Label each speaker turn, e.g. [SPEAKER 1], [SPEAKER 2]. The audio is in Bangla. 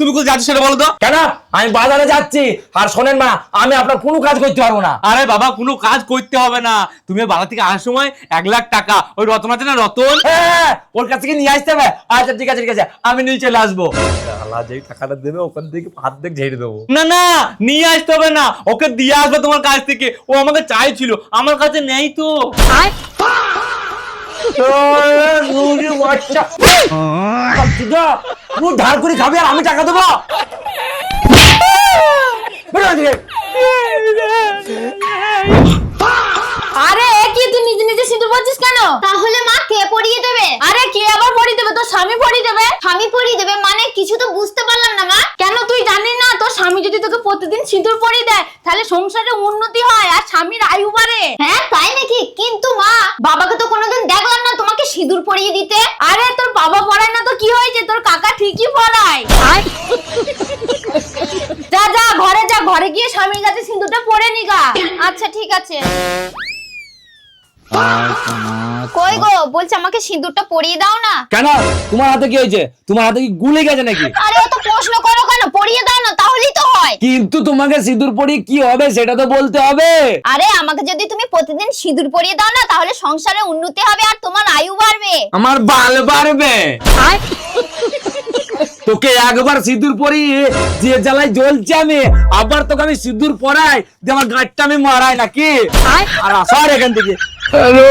[SPEAKER 1] তুমি কোথায় যাচ্ছ সেটা বলো তো।
[SPEAKER 2] কেন? আমি বাজারে যাচ্ছি। আর শোনেন মা, আমি আপনার কোনো কাজ করতে পারবো না।
[SPEAKER 1] আরে বাবা, কোনো কাজ করতে হবে না। তুমি বাজার থেকে আসার সময় 1,00,000 টাকা ওই রতন আছে না, রতন,
[SPEAKER 2] হ্যাঁ, ওর কাছ থেকে নিয়ে আসতে হবে। আচ্ছা ঠিক আছে ঠিক আছে, আমি নিয়ে চলে আসবো। আল্লাহ যেই টাকাটা দেবে ওখান থেকে হাত থেকে ঝেড়ে দেবো।
[SPEAKER 1] না না, নিয়ে আসতে হবে না, ওকে দিয়ে আসবে তোমার কাছ থেকে। ও আমাকে চাইছিল, আমার কাছে নেই তো।
[SPEAKER 2] তুই ধার করে খাবি আর আমি টাকা দেবো? বেরো এখান থেকে।
[SPEAKER 3] আরে কি তুই নিজে নিজে সিঁদুর পরছিস কেন?
[SPEAKER 4] তাহলে মা কে পরিয়ে দেবে?
[SPEAKER 3] আরে কে আবার পরিয়ে দেবে? তোর স্বামী পরিয়ে দেবে।
[SPEAKER 4] স্বামী পরিয়ে দেবে মানে? কিছু তো বুঝতে পারলাম না মা।
[SPEAKER 3] কেন তুই জানিস না তোর স্বামী যদি তোকে প্রতিদিন সিঁদুর পরিয়ে দেয় তাহলে সংসারে উন্নতি হয় আর স্বামীর আয়ু বাড়ে?
[SPEAKER 4] হ্যাঁ তাই নাকি? কিন্তু মা, বাবাকে তো কোনোদিন দেখলাম না তোমাকে সিঁদুর পরিয়ে দিতে।
[SPEAKER 3] আরে তোর বাবা পড়ায় না তো কি হয়েছে, তোর কাকা ঠিকই পড়ায়। যা যা ঘরে যা, ঘরে গিয়ে স্বামীর কাছে সিঁদুরটা পরে নিগা।
[SPEAKER 4] আচ্ছা ঠিক আছে। কই গো, বলছে আমাকে সিঁদুরটা পরিয়ে দাও না।
[SPEAKER 2] কেন? তোমার হাতে কি হয়েছে? তোমার হাতে কি গুলে গেছে নাকি?
[SPEAKER 4] আরে অত প্রশ্ন করো কেন? পরিয়ে দাও না, তাহলেই তো হয়।
[SPEAKER 2] কিন্তু তোমাকে সিঁদুর পরিয়ে কি হবে সেটা তো বলতে হবে।
[SPEAKER 4] আরে আমাকে যদি তুমি প্রতিদিন সিঁদুর পরিয়ে দাও না তাহলে সংসারে উন্নতি হবে আর তোমার আয়ু বাড়বে।
[SPEAKER 2] আমার বাল বাড়বে। তোকে একবার সিঁদুর পরিয়ে যে জ্বালায় জ্বলছে আমি, আবার তোকে আমি সিঁদুর পরাই যে আমার গাঁটটা আমি মারাই নাকি? আর আসার এখান থেকে। হ্যালো।